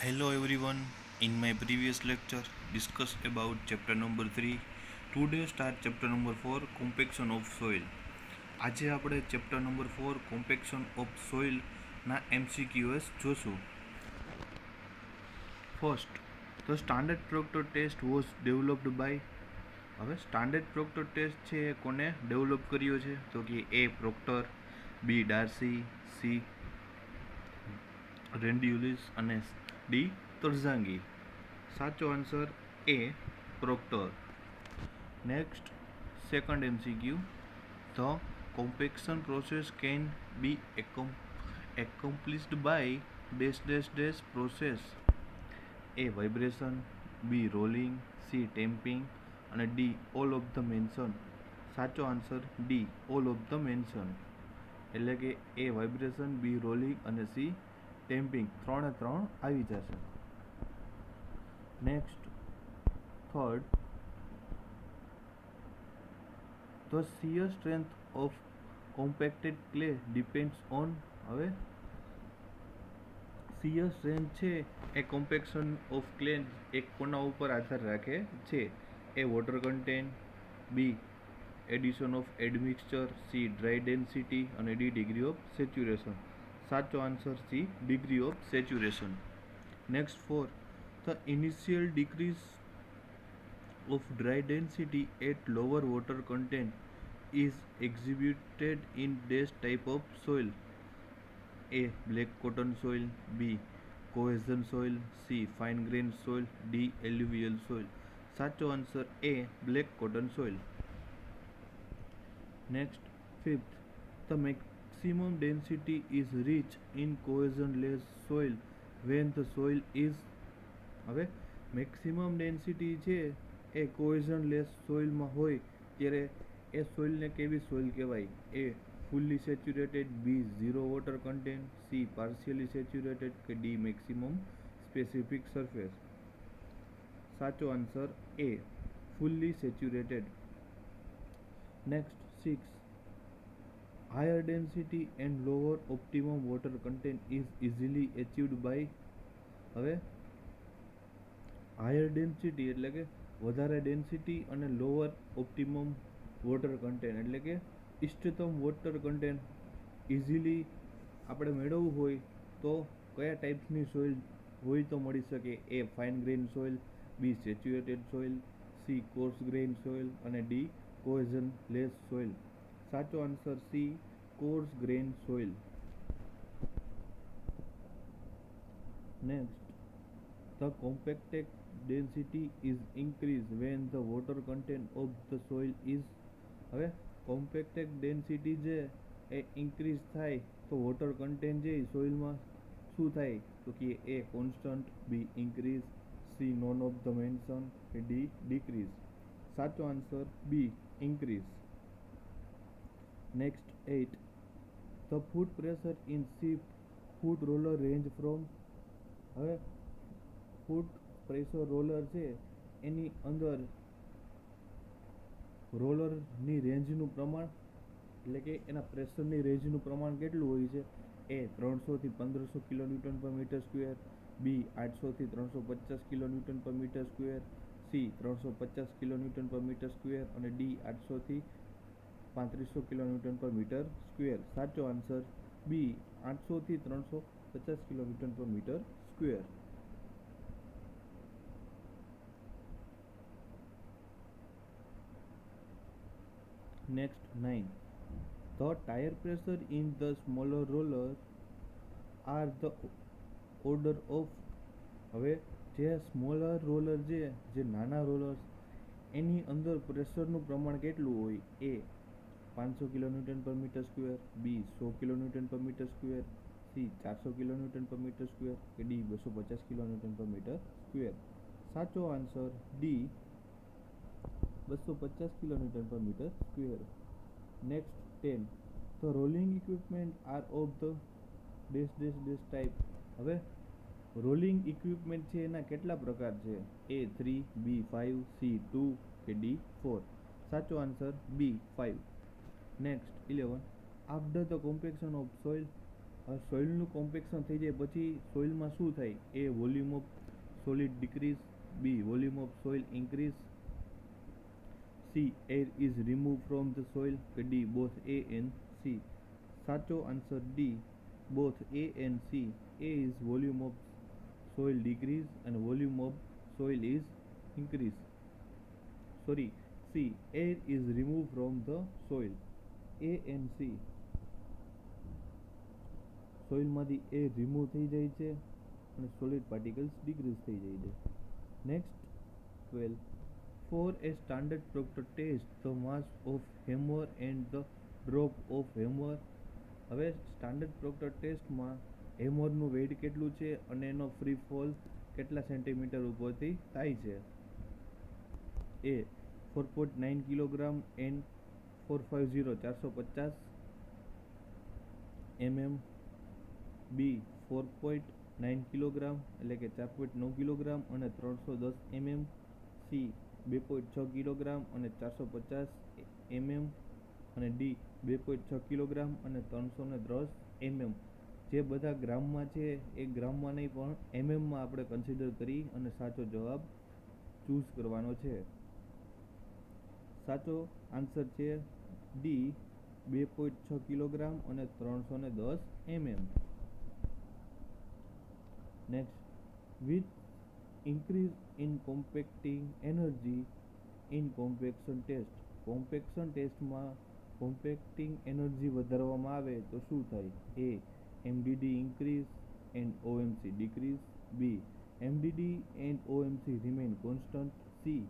Hello everyone. In my previous lecture, discussed about chapter number 3. Today start chapter number 4, compaction of soil. આજે આપણે chapter number 4 compaction of soil ના MCQs જોશું. First, the standard Proctor test was developed by. હવે standard Proctor test છે એ કોને develop કર્યો છે? તો કે a Proctor, b Darcy, c Rendulic અને ડી તરઝાંગી. સાચો answer a Proctor. Next, second MCQ, the compaction process can be accomplished by dash process. A vibration, B rolling, C tamping અને D all of the mention. સાચો answer D all of the mention. એટલે કે A vibration, B rolling અને C ટેમ્પિંગ 3 આવી જશે. Next, third, the shear strength of compacted clay depends on. હવે shear strength છે એ compaction of clay એક કોના ઉપર આધાર રાખે છે? A water content, B addition of admixture, C dry density અને ડી ડિગ્રી ઓફ સેચ્યુરેશન. સાચો answer C degree of saturation. Next, four, the initial decrease of dry density at lower water content is exhibited in dash type of soil. A black cotton soil, B cohesion soil, C fine grain soil, D alluvial soil. સાચો answer A black cotton soil. Next, fifth, the maximum density is reached in cohesion less soil when the soil is. હવે maximum density છે એ cohesion less સોઇલમાં હોય ત્યારે એ સોઇલને કેવી soil કહેવાય? A fully saturated, B zero water content, C partially saturated કે D maximum specific surface. સાચો answer A fully saturated. Next, six, higher density and lower optimum water content is easily achieved by. હવે higher density એટલે કે વધારે density અને lower optimum water content એટલે કે ઇષ્ટતમ water content easily આપણે મેળવવું હોય તો કયા ટાઈપ્સની સોઇલ હોય તો મળી શકે? A fine grain soil, B saturated soil, C coarse grain soil અને ડી કોહેઝન લેસ સોઇલ. સાચો answer C coarse grain soil. Next, the compacted density is increased when the water content of the soil is. હવે compacted density જે એ increase થાય તો water content જે સોઇલમાં શું થાય? તો કે A constant, B increase, C none of the mention કે ડી ડિક્રીઝ. સાચો answer B increase. Next, 8, the foot pressure in sheep foot roller range from. હવે ફૂટ પ્રેશર રોલર છે એની અંદર રોલરની રેન્જનું પ્રમાણ એટલે કે એના પ્રેશરની રેન્જનું પ્રમાણ કેટલું હોય છે? એ 300 થી 1500 કિલોન્યુટન પર મીટર સ્ક્વેર, બી 800 થી 350 kilonewton per metre square, C 350 kilonewton per metre square અને ડી 800 થી 3500 કિલોન્યુટન પર મીટર સ્ક્વેર. સાચો આન્સર બી 800 થી 350 kilonewton per metre square. Next, 9, the tire pressure in the smaller roller are the order of. હવે જે smaller roller જે નાના roller એની અંદર પ્રેશરનું પ્રમાણ કેટલું હોય? A 500 kilonewton per metre square, b 100 kilonewton per metre square, c 400 kilonewton per metre square કે d 250 kilonewton per metre square. સાચો answer d 250 kilonewton per metre square. Next, 10, the rolling equipment are of the dash type. હવે rolling equipment છે એના કેટલા પ્રકાર છે? એ 3, બી 5, C 2 કે D 4. સાચો answer B 5. Next, 11, after the compaction of soil સોઇલનું કોમ્પેક્શન થઈ જાય પછી સોઇલમાં શું થાય? A volume of solid decrease, B volume of soil increase, C air is remove from the soil, કે D both A and C. સાચો answer D both A and C. A is volume of soil decrease and volume of soil is increase. Sorry, C, air is removed from the soil. A and C. Soil માંથી air remove થઈ જાય છે અને solid particles decrease થઈ જાય છે. Next 12. For a standard proctor test, the mass of hammer and the drop of hammer. હવે standard Procter ટેસ્ટમાં હેમરનું વેઇટ કેટલું છે અને એનો ફ્રી ફોલ કેટલા સેન્ટીમીટર ઉપરથી થાય છે? A 4.9 kilogram and 450 mm, b 4.9 kilogram એટલે કે 4.9 કિલોગ્રામ અને 310 mm, સી 2.6 કિલોગ્રામ અને 450 mm અને ડી 2.6 કિલોગ્રામ અને 310 mm. જે બધા ગ્રામમાં છે એ ગ્રામમાં નહીં પણ એમએમમાં આપણે કન્સિડર કરી અને સાચો જવાબ ચૂઝ કરવાનો છે. સાચો આન્સર છે ડી 2.6 કિલોગ્રામ અને 310 mm. Next, with increase in compacting energy in compaction test. Compaction ટેસ્ટમાં કોમ્પેક્ટિંગ એનર્જી વધારવામાં આવે તો શું થાય? A MDD increase and OMC decrease, B MDD and OMC remain constant, C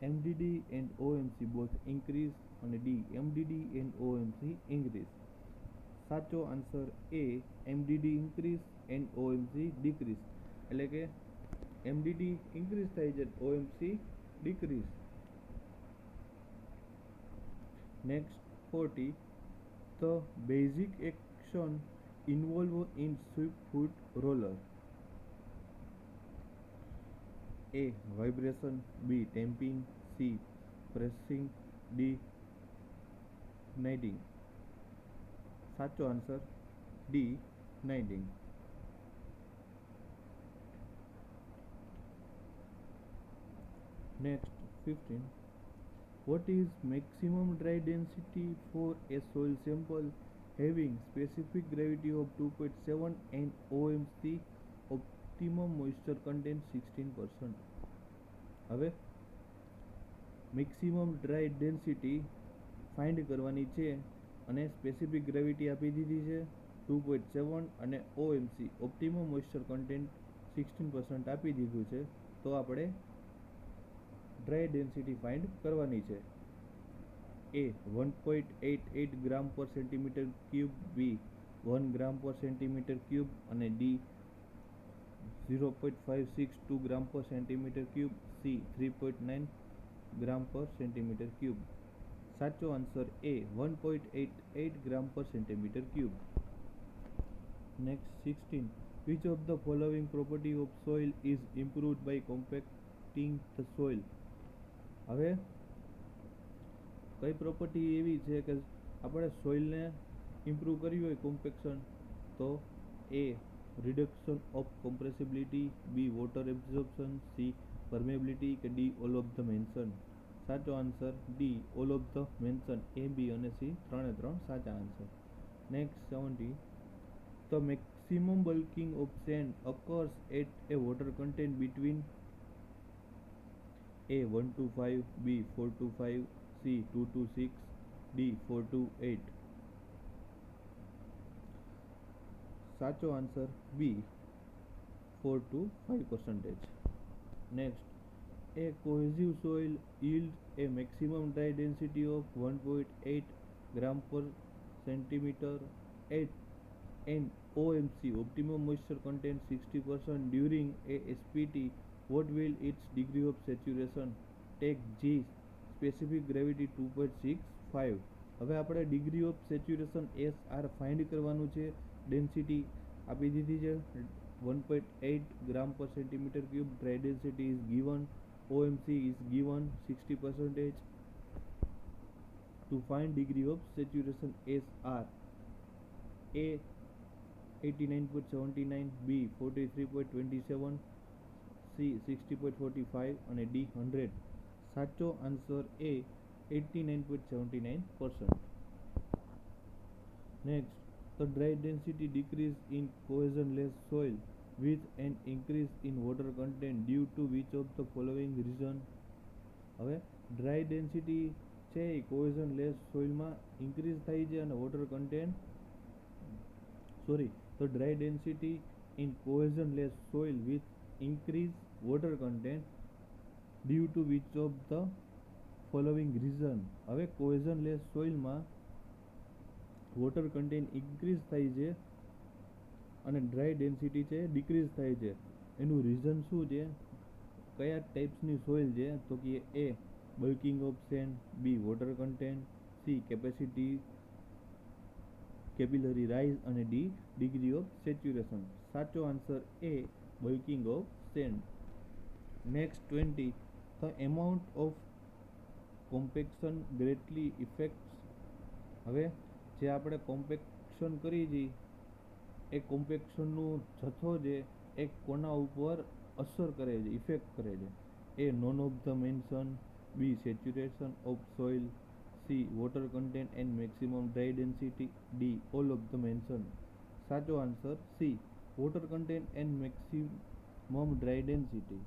MDD and OMC both increase અને D MDD and OMC increase. સાચો answer A MDD increase and OMC decrease એટલે કે MDD increase થાય છે OMC decrease. Next 40. The basic action involved in sweep foot roller. A. Vibration, B. Tamping, C. Pressing, D. Knighting. સાચો answer D knighting. Next 15. What is maximum dry density for a soil sample having specific gravity of 2.7 and OMC optimum moisture content 16%? હવે maximum dry density find કરવાની છે અને specific gravity આપી દીધી છે 2.7 અને OMC optimum moisture content 16% આપી દીધું છે. તો આપણે ડ્રાય ડેન્સિટી ફાઇન્ડ કરવાની છે. એ 1.88 ગ્રામ પર સેન્ટીમીટર ક્યુબ, બી 1 ગ્રામ પર સેન્ટીમીટર ક્યુબ અને ડી 0.562 ગ્રામ પર સેન્ટીમીટર ક્યુબ, સી 3.9 ગ્રામ પર સેન્ટીમીટર ક્યુબ. સાચો આન્સર એ 1.88 ગ્રામ પર centimetre cube. Next 16. Which of the following property of soil is improved by compacting the soil? હવે કઈ પ્રોપર્ટી એવી છે કે આપણે સોઇલને ઇમ્પ્રૂવ કર્યું હોય કોમ્પેક્શન? તો A reduction of compressibility, B water absorption, C permeability કે D all of the mention. સાચો answer D all of the mention. A B અને સી ત્રણે ત્રણ સાચા answer. Next 17. The maximum bulking of sand occurs at a water content between A 1 to 5, B 4 to 5, C 2 to 6, D 4 to 8. સાચો answer b 4 to 5%. Next, a cohesive soil yields a maximum dry density of 1.8 gram per centimeter at an OMC optimum moisture content 60% during a SPT. What will its degree of saturation? Take G specific gravity 2.65. હવે આપણે degree of saturation SR find કરવાનું છે. Density આપી દીધી છે 1.8 ગ્રામ પર centimetre cube. Dry density is given. OMC is given 60%. To find degree of saturation SR, A 89.79, B 43.27, C 60.45 અને D 100. સાચો answer A 89.79%. Next, the dry density decrease in cohesion-less soil with an increase in water content due to which of the following reason? હવે dry density છે એ કોહેઝનલેસ સોઇલમાં increase થાય છે અને water content the dry density in cohesionless soil with increased water content due to which of the following reason? હવે કોહેઝનલેસ સોઇલમાં water content increase થાય છે અને dry density છે ડિક્રીઝ થાય છે. એનું રીઝન શું છે? કયા ટાઈપ્સની સોઇલ છે? તો કે A bulking of sand, B water content, C capacity capillary rise અને ડી ડિગ્રી ઓફ સેચ્યુરેશન. સાચો answer A bulking of sand. Next 20, the amount of compaction greatly affects. હવે જે આપણે કોમ્પેક્શન કરી છીએ એ કોમ્પેક્શનનું જથ્થો છે એ કોના ઉપર અસર કરે છે, ઇફેક્ટ કરે છે? A none of the mention, B saturation of soil, C water content and maximum dry density, D all of the mention. સાચો answer C water content and maximum dry density.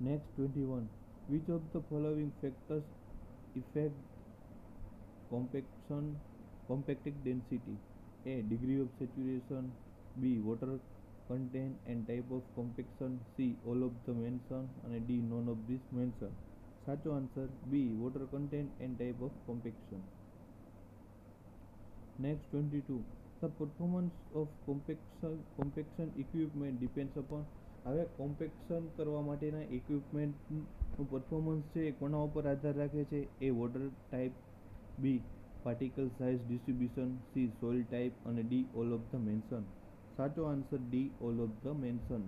Next 21, which of the following factors affect compactic density? A degree of saturation, B water content and type of compaction, C all of the mention અને D none of this mention. સાચો answer B water content and type of compaction. Next 22, the performance of compaction equipment depends upon. હવે compaction કરવા માટેના ઇક્વિપમેન્ટનું performance છે એ કોના ઉપર આધાર રાખે છે? A water type, B particle size distribution, C soil type અને D all of the mention. સાચો answer D all of the mention.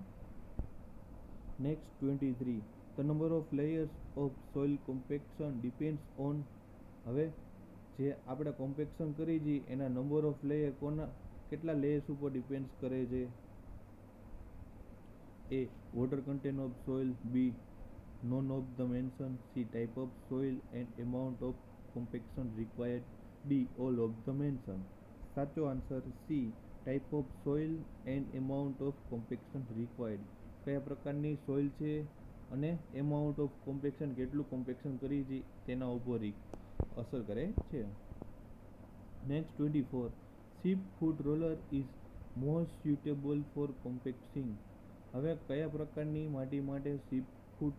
Next 23, the number of layers of soil compaction depends on. હવે જે આપણે compaction કરી છે એના number of layer કેટલા layers ઉપર ડિપેન્ડ્સ કરે છે? A water content of soil, B none of the mention, C type of soil and amount of compaction required, D all of the mention. સાચો answer C type of soil and amount of compaction required. કયા પ્રકારની soil છે અને amount of compaction કેટલું compaction કરી છે તેના ઉપર અસર કરે છે. Next 24, sheep foot roller is most suitable for compacting. હવે કયા પ્રકારની માટી માટે શીપ ફૂટ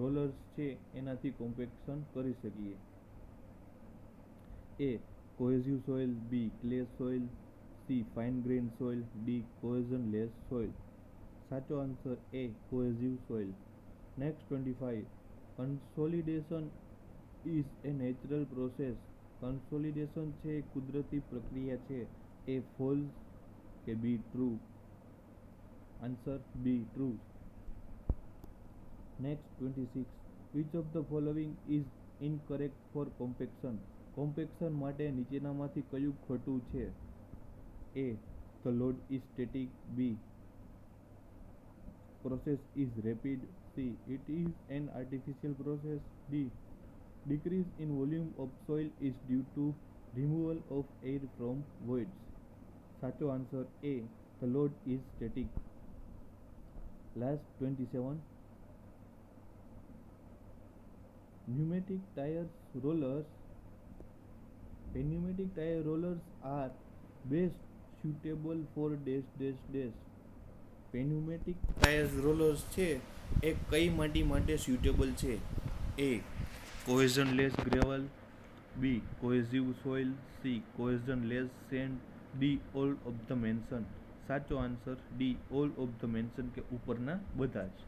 રોલર્સ છે એનાથી કોમ્પેક્શન કરી શકીએ? A cohesive soil, B clay soil, C fine grain soil, D cohesionless soil. સાચો answer A cohesive soil. Next 25, consolidation is a natural process. Consolidation છે એ કુદરતી પ્રક્રિયા છે. એ ફોલ્સ કે B true? Answer B true. Next 26, which of the following is incorrect for compaction. Compaction માટે નીચેનામાંથી કયું ખોટું છે? A the load is static, B process is rapid, C it is an artificial process, D decrease in volume of soil is due to removal of air from voids. સાચો answer A the load is static. Last 27, pneumatic tire rollers are best suitable for dash dash dash. pneumatic tire rollers છે એ કઈ માટી માટે suitable છે? A cohesionless gravel, B cohesive soil, C cohesionless sand, D all of the mention. સાચો answer D all of the mention કે ઉપરના બધા જ.